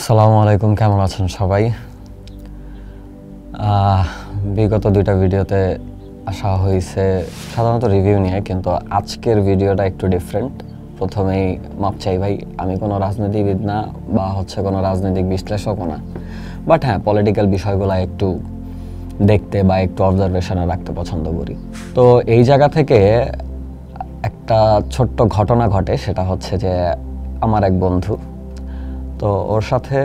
আসসালামু আলাইকুম, কেমন আছেন সবাই? বিগত দুইটা ভিডিওতে আসা হয়েছে সাধারণত রিভিউ নিয়ে, কিন্তু আজকের ভিডিওটা একটু ডিফারেন্ট। প্রথমেই মাপ চাই ভাই, আমি কোনো রাজনীতিবিদ না বা কোনো রাজনৈতিক বিশ্লেষকও না, বাট হ্যাঁ, পলিটিক্যাল বিষয়গুলো একটু দেখতে বা একটু অবজারভেশনে রাখতে পছন্দ করি। তো এই জায়গা থেকে একটা ছোট্ট ঘটনা ঘটে, সেটা হচ্ছে যে আমার এক বন্ধু, তো ওর সাথে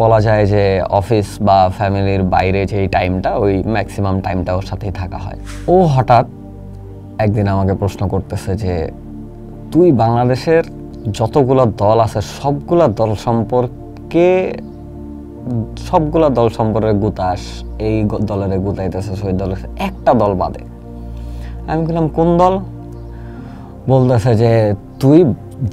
বলা যায় যে অফিস বা ফ্যামিলির বাইরে যেই টাইমটা, ওই ম্যাক্সিমাম টাইমটা ওর সাথেই থাকা হয়। ও হঠাৎ একদিন আমাকে প্রশ্ন করতেছে যে তুই বাংলাদেশের যতগুলো দল আছে সবগুলা দল সম্পর্কে গুতাস, এই দলের গুতাইতেছে, ওই দলের একটা দল বাদে। আমি বললাম কোন দল? বলতেছে যে তুই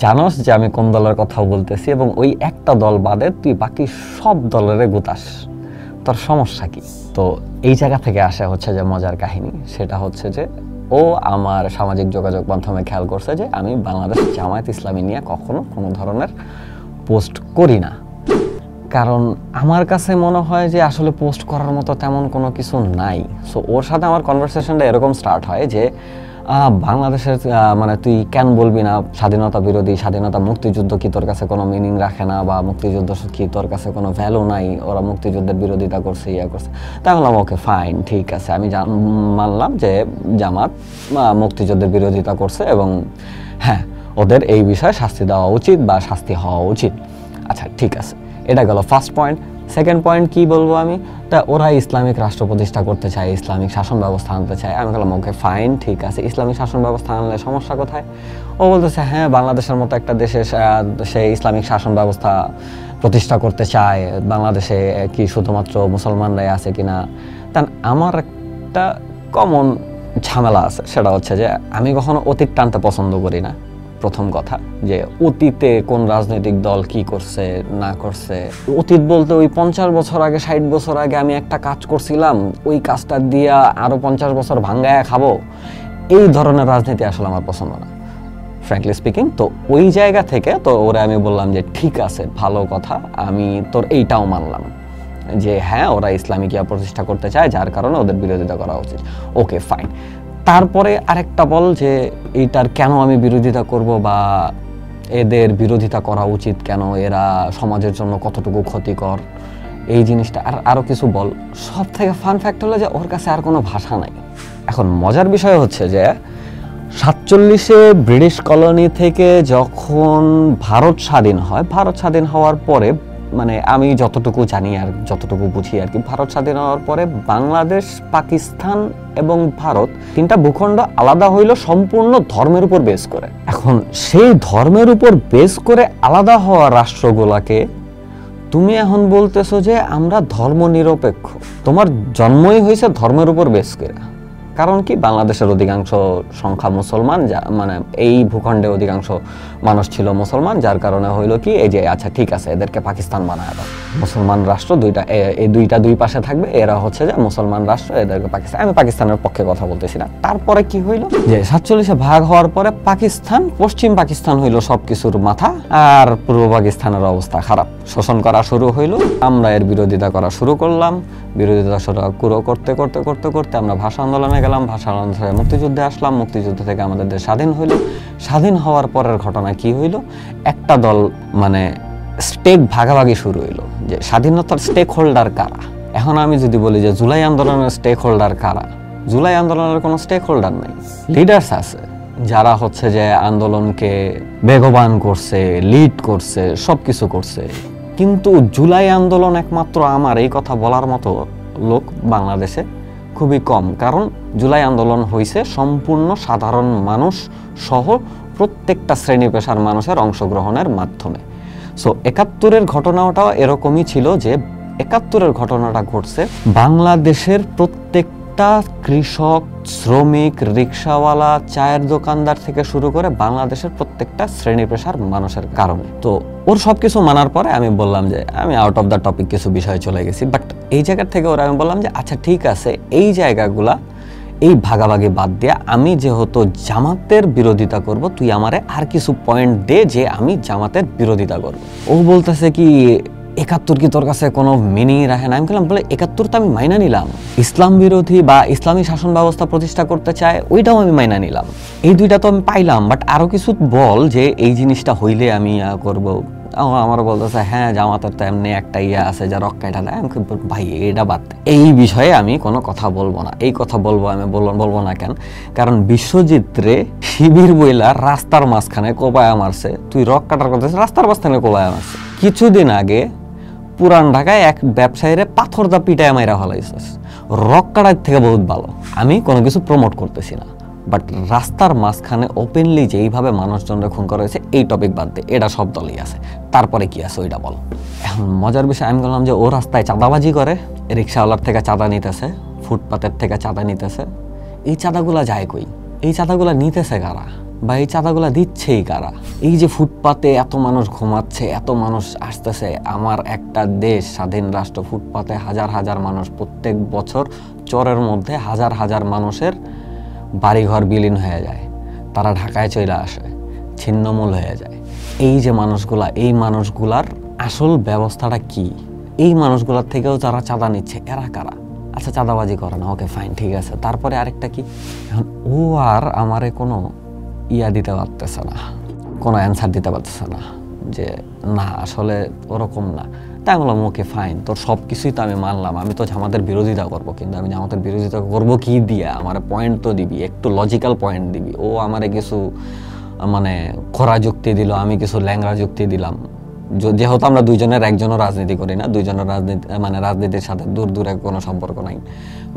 জানোস যে আমি কোন দলের কথা বলতেছি, এবং ওই একটা দল বাদে তুই বাকি সব দলের গুতাস, তোর সমস্যা কি? তো এই জায়গা থেকে আসে হচ্ছে যে মজার কাহিনী, সেটা হচ্ছে যে ও আমার সামাজিক যোগাযোগ মাধ্যমে খেয়াল করছে যে আমি বাংলাদেশ জামায়াত ইসলামী নিয়ে কখনো কোনো ধরনের পোস্ট করি না, কারণ আমার কাছে মনে হয় যে আসলে পোস্ট করার মতো তেমন কোনো কিছু নাই। সো ওর সাথে আমার কনভারসেশনটা এরকম স্টার্ট হয় যে বাংলাদেশের মানে তুই কেন বলবি না স্বাধীনতা বিরোধী, স্বাধীনতা মুক্তিযুদ্ধ কি তোর কাছে কোনো মিনিং রাখে না, বা মুক্তিযুদ্ধ কি তোর কাছে কোনো ভ্যালু নাই, ওরা মুক্তিযুদ্ধের বিরোধিতা করছে, ইয়া করছে। তাই বললাম ওকে ফাইন, ঠিক আছে, আমি মানলাম যে জামাত মুক্তিযুদ্ধের বিরোধিতা করছে, এবং হ্যাঁ, ওদের এই বিষয়ে শাস্তি দেওয়া উচিত বা শাস্তি হওয়া উচিত। আচ্ছা ঠিক আছে, এটা গেল ফার্স্ট পয়েন্ট। সেকেন্ড পয়েন্ট কি বলবো আমি, তা ওরা ইসলামিক রাষ্ট্র প্রতিষ্ঠা করতে চায়, ইসলামিক শাসন ব্যবস্থা আনতে চায়। আমি বললাম ওকে ফাইন, ঠিক আছে, ইসলামিক শাসন ব্যবস্থা আনলে সমস্যা কোথায়? ও বলতেছে হ্যাঁ, বাংলাদেশের মতো একটা দেশে সে ইসলামিক শাসন ব্যবস্থা প্রতিষ্ঠা করতে চায়, বাংলাদেশে কি শুধুমাত্র মুসলমানরাই আছে কিনা। তা আমার একটা কমন ঝামেলা আছে, সেটা হচ্ছে যে আমি কখনো অতীত টানতে পছন্দ করি না। প্রথম কথা যে অতীতে কোন রাজনৈতিক দল কি করছে না করছে, অতীত বলতে ওই 50 বছর আগে 60 বছর আগে আমি একটা কাজ করছিলাম, ওই কাজটা দিয়া আরো 50 বছর ভাঙ্গায়া খাবো, এই ধরনের রাজনীতি আসলে আমার পছন্দ না, ফ্র্যাঙ্কলি স্পিকিং। তো ওই জায়গা থেকে তো ওরা আমি বললাম যে ঠিক আছে, ভালো কথা, আমি তোর এইটাও মানলাম যে হ্যাঁ, ওরা ইসলামিক ইয়া প্রতিষ্ঠা করতে চায়, যার কারণে ওদের বিরোধিতা করা উচিত। ওকে ফাইন, তারপরে আরেকটা বল যে এইটার কেন আমি বিরোধিতা করব, বা এদের বিরোধিতা করা উচিত কেন, এরা সমাজের জন্য কতটুকু ক্ষতিকর, এই জিনিসটা আরও কিছু বল। সব থেকে ফান ফ্যাক্ট হলো যে ওর কাছে আর কোনো ভাষা নাই। এখন মজার বিষয় হচ্ছে যে 47-এ ব্রিটিশ কলোনি থেকে যখন ভারত স্বাধীন হয়, ভারত স্বাধীন হওয়ার পরে, মানে আমি যতটুকু জানি আর যতটুকু বুঝি আর কি, ভারত স্বাধীন হওয়ার পরে বাংলাদেশ, পাকিস্তান এবং ভারত তিনটা ভূখণ্ড আলাদা হইল সম্পূর্ণ ধর্মের উপর বেস করে। এখন সেই ধর্মের উপর বেস করে আলাদা হওয়া রাষ্ট্রগুলোকে তুমি এখন বলতেছো যে আমরা ধর্ম নিরপেক্ষ। তোমার জন্মই হয়েছে ধর্মের উপর বেস করে। কারণ কি, বাংলাদেশের অধিকাংশ সংখ্যা মুসলমান, মানে এই ভূখণ্ডে অধিকাংশ মানুষ ছিল মুসলমান, যার কারণে হইল কি, এই যে আচ্ছা ঠিক আছে, এদেরকে পাকিস্তান বানায় দাও, মুসলমান রাষ্ট্র দুইটা, এই দুইটা দুই পাশে থাকবে, এরা হচ্ছে যে মুসলমান রাষ্ট্র, এদেরকে পাকিস্তান। আমি পাকিস্তানের পক্ষে কথা বলতেছি না। তারপরে কি হইল যে 47-এ ভাগ হওয়ার পরে পাকিস্তান, পশ্চিম পাকিস্তান হইল সবকিছুর মাথা, আর পূর্ব পাকিস্তানের অবস্থা খারাপ, শোষণ করা শুরু হইল। আমরা এর বিরোধিতা করা শুরু করলাম, বিরোধিতা করতে করতে করতে করতে আমরা ভাষা আন্দোলনে গেলাম, ভাষা আন্দোলন থেকে মুক্তিযুদ্ধে আসলাম, মুক্তিযুদ্ধ থেকে আমাদের দেশ স্বাধীন হইল। স্বাধীন হওয়ার পরের ঘটনা কি হইল, একটা দল মানে স্টেক ভাগাভাগি শুরু হইল, যে স্বাধীনতার স্টেক হোল্ডার কারা। এখন আমি যদি বলি যে জুলাই আন্দোলনের স্টেক হোল্ডার কারা, জুলাই আন্দোলনের কোনো স্টেক হোল্ডার নাই, লিডার্স আছে যারা হচ্ছে যে আন্দোলনকে বেগবান করছে, লিড করছে, সবকিছু করছে। কিন্তু জুলাই আন্দোলন একমাত্র আমার এই কথা বলার মতো লোক বাংলাদেশে খুবই কম, কারণ জুলাই আন্দোলন হয়েছে সম্পূর্ণ সাধারণ মানুষ সহ প্রত্যেকটা শ্রেণী পেশার মানুষের অংশগ্রহণের মাধ্যমে। সো 71-এর ঘটনাটাও এরকমই ছিল, যে 71-এর ঘটনাটা ঘটছে বাংলাদেশের প্রত্যেকটা কৃষক, শ্রমিক, রিক্সাওয়ালা, চায়ের দোকানদার থেকে শুরু করে বাংলাদেশের প্রত্যেকটা শ্রেণী পেশার মানুষের কারণে। তো ওর সবকিছু মানার পরে আমি বললাম যে আমি আউট অফ দ্য টপিক কিছু বিষয়ে চলে গেছি, বাট এই জায়গা থেকে ওরা আমি বললাম যে আচ্ছা ঠিক আছে, এই জায়গাগুলা এই ভাগাভাগি বাদ দিয়ে আমি যেহেতু জামাতের বিরোধিতা করব, তুই আমারে আর কিছু পয়েন্ট দে যে আমি জামাতের বিরোধিতা করব। ও বলতেছে কি ৭১ কি তোর কাছে কোনো মিনিং রাখে না? আমি বললাম বলে ৭১ তো আমি মাইনা নিলাম, ইসলাম বিরোধী বা ইসলামী শাসন ব্যবস্থা প্রতিষ্ঠা করতে চায় ওইটাও আমি মাইনা নিলাম, এই দুইটা তো আমি পাইলাম, বাট আরো কিছু বল যে এই জিনিসটা হইলে আমি করব। আমার বলতেছে হ্যাঁ জামাতের তো এমনি একটা আছে যা রক্ষা ঢালে। আমি ভাই এটা বাদ, এই বিষয়ে আমি কোনো কথা বলবো না। এই কথা বলবো আমি বলবো না কেন? কারণ বিশ্বজিৎরে শিবির বইলা রাস্তার মাঝখানে কোপায়া মারছে, তুই রক্ষাটার কথা রাস্তার মাঝখানে কোপায়া মারছে। কিছুদিন আগে পুরান ঢাকায় এক ব্যবসায়ীরে পাথর দা পিটায় মাইরা ফেলাইছিস, রক্ষাটার থেকে বহুত ভালো। আমি কোনো কিছু প্রমোট করতেছি না, বাট রাস্তার মাঝখানে ওপেনলি যেইভাবে মানুষজনরা খুন করা হয়েছে এই টপিক বাদ দিয়ে এটা সব দলই আছে, তারপরে কি আছে ওইটা বল। এখন মজার বিষয় আমি বললাম যে ও রাস্তায় চাঁদাবাজি করে, রিক্সাওয়ালার থেকে চাঁদা নিতেছে, ফুটপাতের থেকে চাঁদা নিতেছে। এই চাঁদাগুলা যায় কই? এই চাঁদাগুলা নিতেছে কারা বা এই চাঁদাগুলা দিচ্ছেই কারা? এই যে ফুটপাতে এত মানুষ ঘুমাচ্ছে, এত মানুষ আসতেছে, আমার একটা দেশ স্বাধীন রাষ্ট্র, ফুটপাতে হাজার হাজার মানুষ প্রত্যেক বছর চরের মধ্যে হাজার হাজার মানুষের বাড়িঘর বিলীন হয়ে যায়, তারা ঢাকায় চলে আসে, ছিন্নমূল হয়ে যায়। এই যে মানুষগুলা, এই মানুষগুলার আসল ব্যবস্থাটা কি? এই মানুষগুলার থেকেও যারা চাঁদা নিচ্ছে এরা কারা? আচ্ছা চাঁদাবাজি করে না, ওকে ফাইন, ঠিক আছে, তারপরে আরেকটা কি? এখন ও আর আমারে কোনো দিতে পারতেছে না, কোনো অ্যান্সার দিতে পারতেছে না যে না আসলে ওরকম না। তাই আমি বললাম ওকে ফাইন, তোর সব কিছুই তো আমি মানলাম, আমি তো জামাতের বিরোধিতা করবো, কিন্তু আমি জামাতের বিরোধিতা করবো কি দিয়ে? আমার পয়েন্ট তো দিবি, একটু লজিক্যাল পয়েন্ট দিবি। ও আমারে কিছু মানে খোরা যুক্তি দিল, আমি কিছু ল্যাংরা যুক্তি দিলাম। যেহেতু আমরা দুইজনের একজনও রাজনীতি করি না, দুইজনের রাজনীতির সাথে দূর দূরে কোনো সম্পর্ক নাই,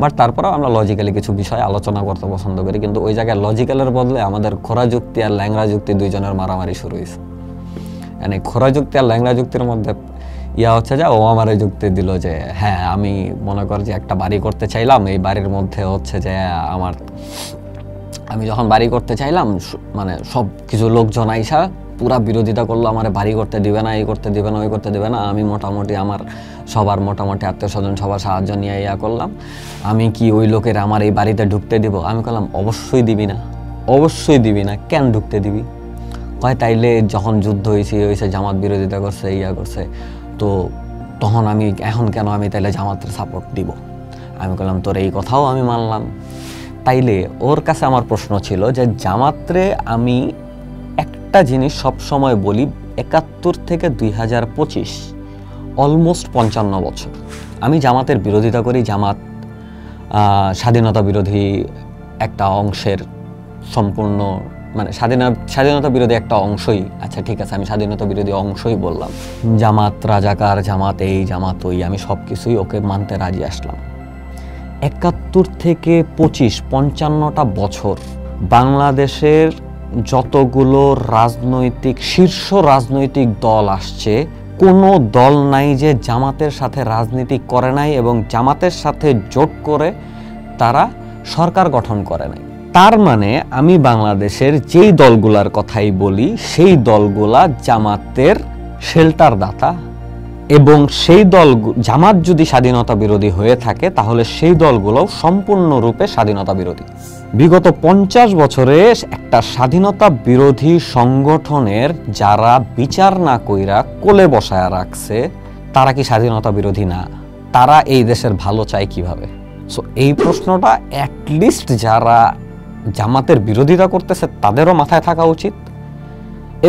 বাট তারপরেও আমরা লজিক্যালি কিছু বিষয় আলোচনা করতে পছন্দ করি। কিন্তু ওই জায়গায় লজিক্যালের বদলে আমাদের খোরা যুক্তি আর ল্যাংরা যুক্তি দুইজনের মারামারি শুরু হয়েছে। মানে খোরা যুক্তি আর ল্যাংরা যুক্তির মধ্যে হচ্ছে যে ও আমার যুক্তি দিল যে হ্যাঁ আমি মনে কর যে একটা বাড়ি করতে চাইলাম, এই বাড়ির মধ্যে হচ্ছে যে আমি যখন বাড়ি করতে চাইলাম মানে সব কিছু লোকজন আইসা পুরা বিরোধিতা করলো, আমার বাড়ি করতে দিবে না, এই করতে দিবে না, ওই করতে দিবে না। আমি মোটামুটি আমার সবার মোটামুটি আত্মীয় স্বজন সবার সাহায্য নিয়ে করলাম, আমি কি ওই লোকের আমার এই বাড়িতে ঢুকতে দিব? আমি বললাম অবশ্যই দিবি না, অবশ্যই দিবি না, কেন ঢুকতে দিবি? কয় তাইলে যখন যুদ্ধ হয়েছে জামাত বিরোধিতা করছে, করছে, তো তখন আমি এখন কেন আমি তাইলে জামাতের সাপোর্ট দিব? আমি বললাম তোর এই কথাও আমি মানলাম। তাইলে ওর কাছে আমার প্রশ্ন ছিল যে জামাতরে আমি একটা জিনিস সব সময় বলি, ৭১ থেকে ২০২৫ অলমোস্ট ৫৫ বছর আমি জামাতের বিরোধিতা করি। জামাত স্বাধীনতা বিরোধী একটা অংশের সম্পূর্ণ মানে স্বাধীনতা বিরোধী একটা অংশই, আচ্ছা ঠিক আছে আমি স্বাধীনতা বিরোধী অংশই বললাম। জামাত রাজাকার, জামাত এই জামাত ওই, আমি সব কিছুই ওকে মানতে রাজি আসলাম। ৭১ থেকে ৫৫টা বছর বাংলাদেশের যতগুলো শীর্ষ রাজনৈতিক দল আসছে, কোনো দল নাই যে জামাতের সাথে রাজনীতি করে নাই এবং জামাতের সাথে জোট করে তারা সরকার গঠন করে নাই। তার মানে আমি বাংলাদেশের যেই দলগুলার কথাই বলি সেই দলগুলা জামাতের শেল্টার দাতা, এবং সেই জামাত যদি স্বাধীনতা বিরোধী হয়ে থাকে তাহলে সেই দলগুলো সম্পূর্ণরূপে স্বাধীনতা বিরোধী। বিগত ৫০ বছরে একটা স্বাধীনতা বিরোধী সংগঠনের যারা বিচার না কইরা কোলে বসায় রাখছে তারা কি স্বাধীনতা বিরোধী না? তারা এই দেশের ভালো চায় কিভাবে? সো এই প্রশ্নটা অ্যাটলিস্ট যারা জামাতের বিরোধিতা করতেছে তাদেরও মাথায় থাকা উচিত,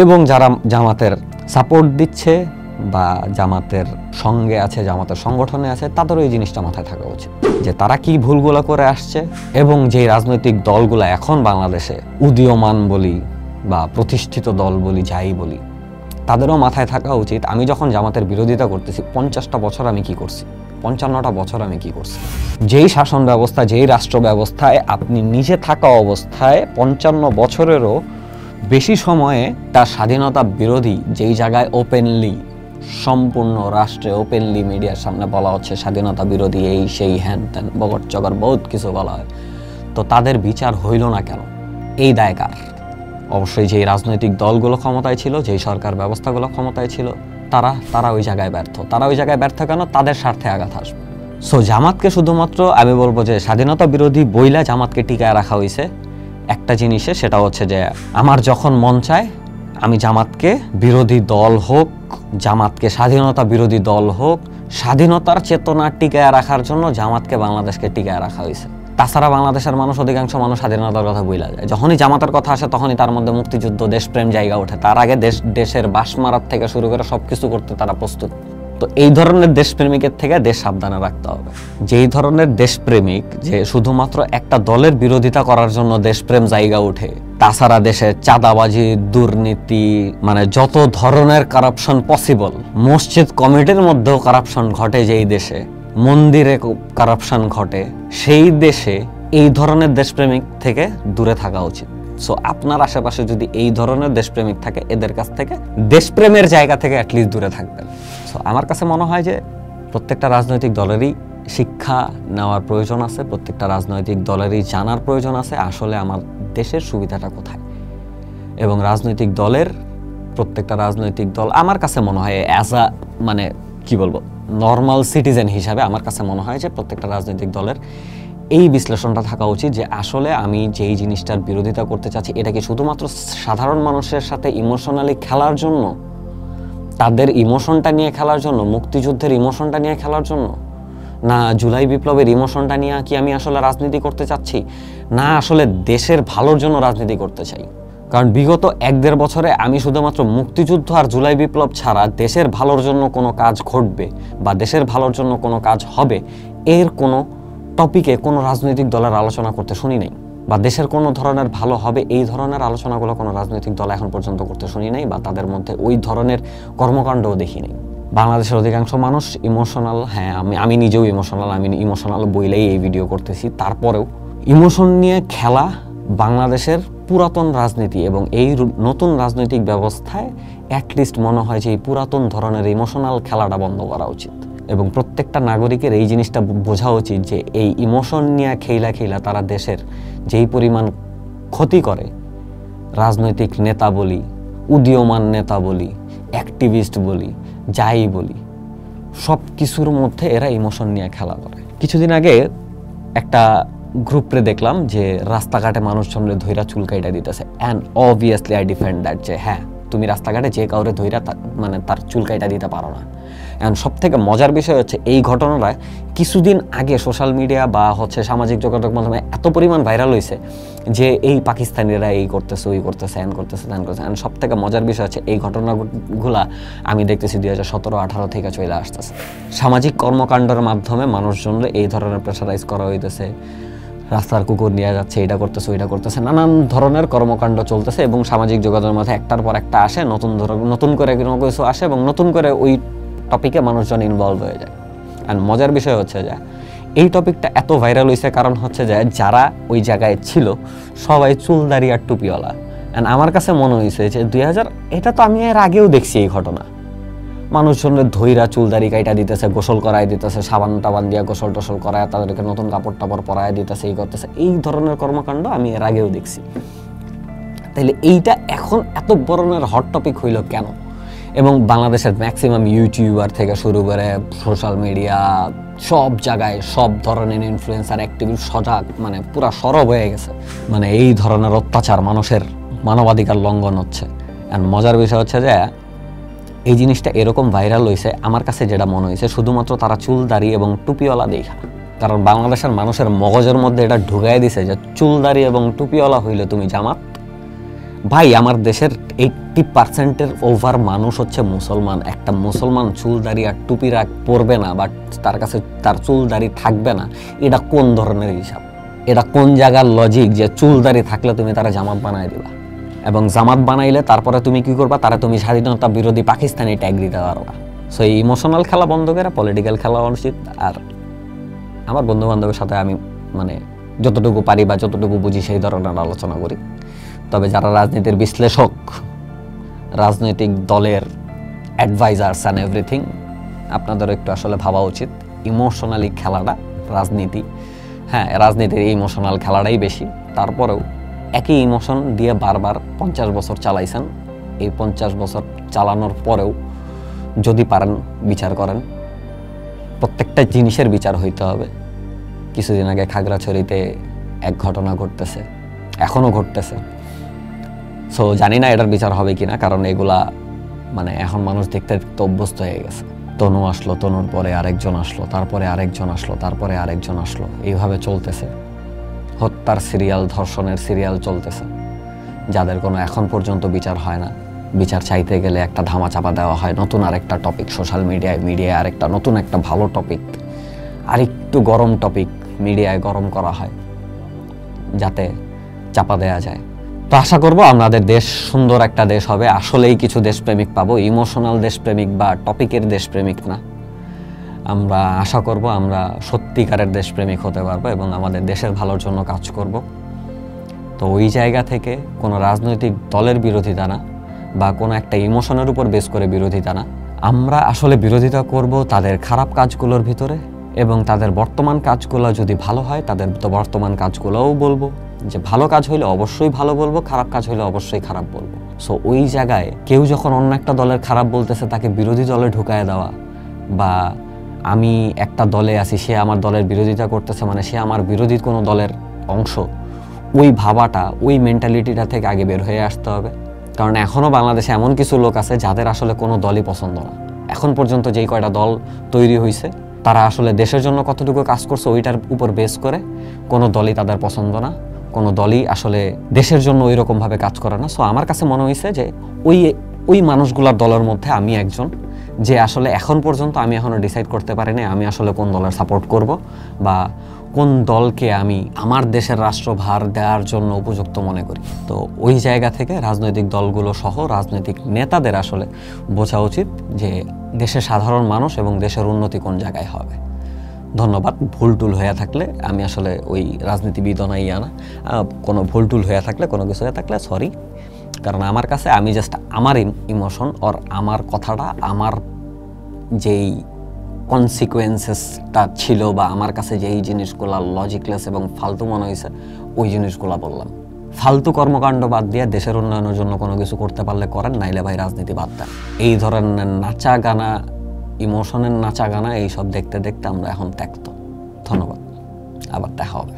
এবং যারা জামাতের সাপোর্ট দিচ্ছে বা জামাতের সঙ্গে আছে, জামাতের সংগঠনে আছে, তাদেরও এই জিনিসটা মাথায় থাকা উচিত যে তারা কি ভুলগুলো করে আসছে, এবং যে রাজনৈতিক দলগুলো এখন বাংলাদেশে উদীয়মান বলি বা প্রতিষ্ঠিত দল বলি যাই বলি, তাদেরও মাথায় থাকা উচিত আমি যখন জামাতের বিরোধিতা করতেছি ৫০টা বছর আমি কি করছি, ৫৫টা বছর আমি কি করছি। যেই শাসন ব্যবস্থা, যেই রাষ্ট্র ব্যবস্থায় আপনি নিজে থাকা অবস্থায় ৫৫ বছরেরও বেশি সময়ে তার স্বাধীনতা বিরোধী, যেই জায়গায় ওপেনলি সম্পূর্ণ রাষ্ট্রে ওপেনলি মিডিয়ার সামনে বলা হচ্ছে স্বাধীনতা বিরোধী এই সেই হ্যান ত্যান বগর চগর বহুত কিছু বলা হয়, তো তাদের বিচার হইল না কেন? এই দায় কার? অবশ্যই যেই রাজনৈতিক দলগুলো ক্ষমতায় ছিল, যেই সরকার ব্যবস্থাগুলো ক্ষমতায় ছিল, তারা ওই জায়গায় ব্যর্থ। তারা ওই জায়গায় ব্যর্থ কেন? তাদের স্বার্থে আঘাত আসবে। সো জামাতকে শুধুমাত্র আমি বলবো যে স্বাধীনতা বিরোধী বইলা জামাতকে টিকায় রাখা হয়েছে একটা জিনিসে, সেটা হচ্ছে যে আমার যখন মন চায় আমি জামাতকে বিরোধী দল হোক, জামাতকে স্বাধীনতা বিরোধী দল হোক, স্বাধীনতার চেতনা টিকায় রাখার জন্য জামাতকে বাংলাদেশকে টিকায় রাখা হয়েছে। তাছাড়া বাংলাদেশের মানুষ, অধিকাংশ মানুষ স্বাধীনতার কথা বইলা যায়। যখনই জামাতের কথা আসে তখনই তার মধ্যে মুক্তিযুদ্ধ, দেশপ্রেম জায়গা ওঠে। তার আগে দেশের বাস মারার থেকে শুরু করে সবকিছু করতে তারা প্রস্তুত। তো এই ধরনের দেশপ্রেমিকের থেকে দেশ সাবধানে রাখতে হবে। যেই ধরনের দেশপ্রেমিক যে শুধুমাত্র একটা দলের বিরোধিতা করার জন্য দেশপ্রেম জায়গা উঠে, তাছাড়া দেশে চাঁদাবাজি, দুর্নীতি, মানে যত ধরনের কারাপশন পসিবল, মসজিদ কমিটির মধ্যেও কারাপশন ঘটে, যেই দেশে মন্দিরে কারাপশন ঘটে, সেই দেশে এই ধরনের দেশপ্রেমিক থেকে দূরে থাকা উচিত। সো আপনার আশেপাশে যদি এই ধরনের দেশপ্রেমিক থাকে, এদের কাছ থেকে দেশপ্রেমের জায়গা থেকে অ্যাটলিস্ট দূরে থাকবেন। সো আমার কাছে মনে হয় যে প্রত্যেকটা রাজনৈতিক দলেরই শিক্ষা নেওয়ার প্রয়োজন আছে, প্রত্যেকটা রাজনৈতিক দলেরই জানার প্রয়োজন আছে আসলে আমার দেশের সুবিধাটা কোথায়। এবং রাজনৈতিক দলের, প্রত্যেকটা রাজনৈতিক দল আমার কাছে মনে হয় অ্যাজ আ মানে কি বলবো নর্মাল সিটিজেন হিসাবে আমার কাছে মনে হয় যে প্রত্যেকটা রাজনৈতিক দলের এই বিশ্লেষণটা থাকা উচিত যে আসলে আমি যেই জিনিসটার বিরোধিতা করতে চাচ্ছি এটা কি শুধুমাত্র সাধারণ মানুষের সাথে ইমোশনালি খেলার জন্য, তাদের ইমোশনটা নিয়ে খেলার জন্য, মুক্তিযুদ্ধের ইমোশনটা নিয়ে খেলার জন্য, না জুলাই বিপ্লবের ইমোশনটা নিয়ে কি আমি আসলে রাজনীতি করতে চাচ্ছি, না আসলে দেশের ভালোর জন্য রাজনীতি করতে চাই। কারণ বিগত 1-1.5 বছরে আমি শুধুমাত্র মুক্তিযুদ্ধ আর জুলাই বিপ্লব ছাড়া দেশের ভালোর জন্য কোনো কাজ ঘটবে বা দেশের ভালোর জন্য কোনো কাজ হবে এর কোনো টপিকে কোনো রাজনৈতিক দলের আলোচনা করতে শুনি নাই, বা দেশের কোনো ধরনের ভালো হবে এই ধরনের আলোচনাগুলো কোনো রাজনৈতিক দল এখন পর্যন্ত করতে শুনি নাই, বা তাদের মধ্যে ওই ধরনের কর্মকাণ্ডও দেখি নাই। বাংলাদেশের অধিকাংশ মানুষ ইমোশনাল, হ্যাঁ আমি নিজেও ইমোশনাল, আমি ইমোশনাল বইলেই এই ভিডিও করতেছি। তারপরেও ইমোশন নিয়ে খেলা বাংলাদেশের পুরাতন রাজনীতি এবং এই নতুন রাজনৈতিক ব্যবস্থায় অ্যাটলিস্ট মনে হয় যে এই পুরাতন ধরনের ইমোশনাল খেলাটা বন্ধ করা উচিত। এবং প্রত্যেকটা নাগরিকের এই জিনিসটা বোঝা উচিত যে এই ইমোশন নিয়ে খেলা তারা দেশের যেই পরিমাণ ক্ষতি করে, রাজনৈতিক নেতা বলি, উদীয়মান নেতা বলি, অ্যাক্টিভিস্ট বলি, যাই বলি, সব কিছুর মধ্যে এরা ইমোশন নিয়ে খেলা করে। কিছুদিন আগে একটা গ্রুপে দেখলাম যে রাস্তাঘাটে মানুষজনরে ধৈরা চুল কাইটা দিতেছে, and obviously I defend that, যে হ্যাঁ তুমি রাস্তাঘাটে যে কাউরে ধৈরা মানে তার চুল কাইটা দিতে পারো না। অ্যান্ড সব থেকে মজার বিষয় হচ্ছে এই ঘটনাটা কিছুদিন আগে সোশ্যাল মিডিয়া বা সামাজিক যোগাযোগ মাধ্যমে এত পরিমাণ ভাইরাল হয়েছে যে এই পাকিস্তানিরা এই করতেছে, ওই করতেছে, হ্যান করতেছে, ত্যান করতেছে। অ্যান্ড সব থেকে মজার বিষয় হচ্ছে এই ঘটনাগুলা আমি দেখতেছি 2017-18 থেকে চলে আসতেছে। সামাজিক কর্মকাণ্ডের মাধ্যমে মানুষজনরে এই ধরনের প্রেশারাইজ করা হইতেছে, রাস্তার কুকুর নিয়ে যাচ্ছে, এটা করতেছে, ওইটা করতেছে, নানান ধরনের কর্মকাণ্ড চলতেছে এবং সামাজিক যোগাযোগের মধ্যে একটার পর একটা আসে, নতুন করে কোনো কিছু আসে এবং নতুন করে ওই টপিকে মানুষজন ইনভলভ হয়ে যায়। অ্যান্ড মজার বিষয় হচ্ছে যে এই টপিকটা এত ভাইরাল হয়েছে কারণ হচ্ছে যে যারা ওই জায়গায় ছিল সবাই চুলদারি আর টুপিওয়ালা। অ্যান্ড আমার কাছে মনে হয়েছে যে এটা তো আমি এর আগেও দেখছি এই ঘটনা, মানুষজনের ধৈরা চুলদারি কাইটা দিতেছে, গোসল করায় দিতেছে, সাবান টাবান দিয়ে গোসল টোসল করায়, তাদেরকে নতুন কাপড় টাপড় পরায় দিতেছে, এই করতেছে, এই ধরনের কর্মকাণ্ড আমি এর আগেও দেখছি। তাইলে এইটা এখন এত ধরনের হট টপিক হইল কেন? এবং বাংলাদেশের ম্যাক্সিমাম ইউটিউবার থেকে শুরু করে সোশ্যাল মিডিয়া সব জায়গায় সব ধরনের ইনফ্লুয়েন্সার, অ্যাক্টিভিস্ট সজাগ, মানে পুরা সরব হয়ে গেছে, মানে এই ধরনের অত্যাচার, মানুষের মানবাধিকার লঙ্ঘন হচ্ছে। অ্যান্ড মজার বিষয় হচ্ছে যে এই জিনিসটা এরকম ভাইরাল হয়েছে আমার কাছে যেটা মনে হয়েছে শুধুমাত্র তারা চুলদারি এবং টুপিওয়ালা দেখা, কারণ বাংলাদেশের মানুষের মগজের মধ্যে এটা ঢুকাই দিছে যে চুলদারি এবং টুপিওয়ালা হইলে তুমি জামাত। ভাই, আমার দেশের 80% ওভার মানুষ হচ্ছে মুসলমান। একটা মুসলমান চুলদারি আর টুপি পরবে না, বাট তার কাছে তার চুলদারি থাকবে না, এটা কোন ধরনের হিসাব? এটা কোন জায়গার লজিক যে চুলদারি থাকলে তুমি তারা জামাত বানাই দিবা? এবং জামাত বানাইলে তারপরে তুমি কি করবা? তারা তুমি স্বাধীনতা বিরোধী পাকিস্তানি ট্যাগ দিতে পারবা। সো এই ইমোশনাল খেলা বন্ধ করে পলিটিক্যাল খেলা উচিত। আর আমার বন্ধু বান্ধবের সাথে আমি মানে যতটুকু পারি বা যতটুকু বুঝি সেই ধরনের আলোচনা করি। তবে যারা রাজনীতির বিশ্লেষক, রাজনৈতিক দলের অ্যাডভাইজার্স অ্যান্ড এভরিথিং, আপনাদের একটু আসলে ভাবা উচিত ইমোশনালি খেলাটা রাজনীতি, হ্যাঁ রাজনীতির এই ইমোশনাল খেলাটাই বেশি। তারপরেও একই ইমোশন দিয়ে বারবার 50 বছর চালাইছেন, এই 50 বছর চালানোর পরেও যদি পারেন বিচার করেন, প্রত্যেকটা জিনিসের বিচার হইতে হবে। কিছুদিন আগে খাগড়াছড়িতে এক ঘটনা ঘটতেছে, এখনো ঘটতেছে। সো জানি না এটার বিচার হবে কিনা, কারণ এগুলা মানে এখন মানুষ দেখতে দেখতে অভ্যস্ত হয়ে গেছে। তনু আসলো, তনুর পরে আরেকজন আসলো, তারপরে আরেকজন আসলো, তারপরে আরেকজন আসলো, এইভাবে চলতেছে। হত্যার সিরিয়াল, ধর্ষণের সিরিয়াল চলতেছে, যাদের কোনো এখন পর্যন্ত বিচার হয় না। বিচার চাইতে গেলে একটা ধামাচাপা দেওয়া হয়, নতুন আরেকটা টপিক সোশ্যাল মিডিয়ায় আরেকটা নতুন একটা ভালো টপিক, আরেকটু গরম টপিক মিডিয়ায় গরম করা হয় যাতে চাপা দেওয়া যায়। তো আশা করবো আমাদের দেশ সুন্দর একটা দেশ হবে। আসলেই কিছু দেশপ্রেমিক পাবো, ইমোশনাল দেশপ্রেমিক বা টপিকের দেশপ্রেমিক না। আমরা আশা করব আমরা সত্যিকারের দেশপ্রেমিক হতে পারবো এবং আমাদের দেশের ভালোর জন্য কাজ করব। তো ওই জায়গা থেকে কোনো রাজনৈতিক দলের বিরোধিতা না বা কোনো একটা ইমোশনের উপর বেস করে বিরোধিতা না, আমরা আসলে বিরোধিতা করব তাদের খারাপ কাজগুলোর ভিতরে, এবং তাদের বর্তমান কাজগুলো যদি ভালো হয় তাদের তো বর্তমান কাজগুলোও বলবো, যে ভালো কাজ হইলে অবশ্যই ভালো বলবো, খারাপ কাজ হইলে অবশ্যই খারাপ বলবো। সো ওই জায়গায় কেউ যখন অন্য একটা দলের খারাপ বলতেছে তাকে বিরোধী দলে ঢুকায় দেওয়া, বা আমি একটা দলে আছি সে আমার দলের বিরোধিতা করতেছে মানে সে আমার বিরোধী কোনো দলের অংশ, ওই ভাবাটা, ওই মেন্টালিটিটা থেকে আগে বের হয়ে আসতে হবে। কারণ এখনও বাংলাদেশে এমন কিছু লোক আছে যাদের আসলে কোনো দলই পছন্দ না। এখন পর্যন্ত যেই কয়টা দল তৈরি হয়েছে তারা আসলে দেশের জন্য কতটুকু কাজ করছে ওইটার উপর বেস করে কোনো দলই তাদের পছন্দ না, কোনো দলই আসলে দেশের জন্য ওই রকমভাবে কাজ করে না। সো আমার কাছে মনে হয়েছে যে ওই মানুষগুলোর দলের মধ্যে আমি একজন, যে আসলে এখন পর্যন্ত আমি এখনও ডিসাইড করতে পারিনি আমি আসলে কোন দলের সাপোর্ট করব বা কোন দলকে আমি আমার দেশের রাষ্ট্রভার দেওয়ার জন্য উপযুক্ত মনে করি। তো ওই জায়গা থেকে রাজনৈতিক দলগুলো সহ রাজনৈতিক নেতাদের আসলে বোঝা উচিত যে দেশের সাধারণ মানুষ এবং দেশের উন্নতি কোন জায়গায় হবে। ধন্যবাদ। ভুলটুল হয়ে থাকলে আমি আসলে ওই রাজনীতিবিদ নাই না, কোনো ভুলটুল হয়ে থাকলে কোনো কিছু হয়ে থাকলে সরি। কারণ আমার কাছে আমি জাস্ট আমার ইমোশন আর আমার কথাটা আমার যেই কনসিকুয়েন্সেসটা ছিল বা আমার কাছে যেই জিনিসগুলো লজিকলেস এবং ফালতু মনে হয়েছে ওই জিনিসগুলো বললাম। ফালতু কর্মকাণ্ড বাদ দিয়ে দেশের উন্নয়নের জন্য কোনো কিছু করতে পারলে করেন, নাইলে ভাই রাজনীতি বাদ দেন। এই ধরনের নাচা গানা, ইমোশনের নাচা গানা এইসব দেখতে দেখতে আমরা এখন ত্যক্ত। ধন্যবাদ, আবার দেখা হবে।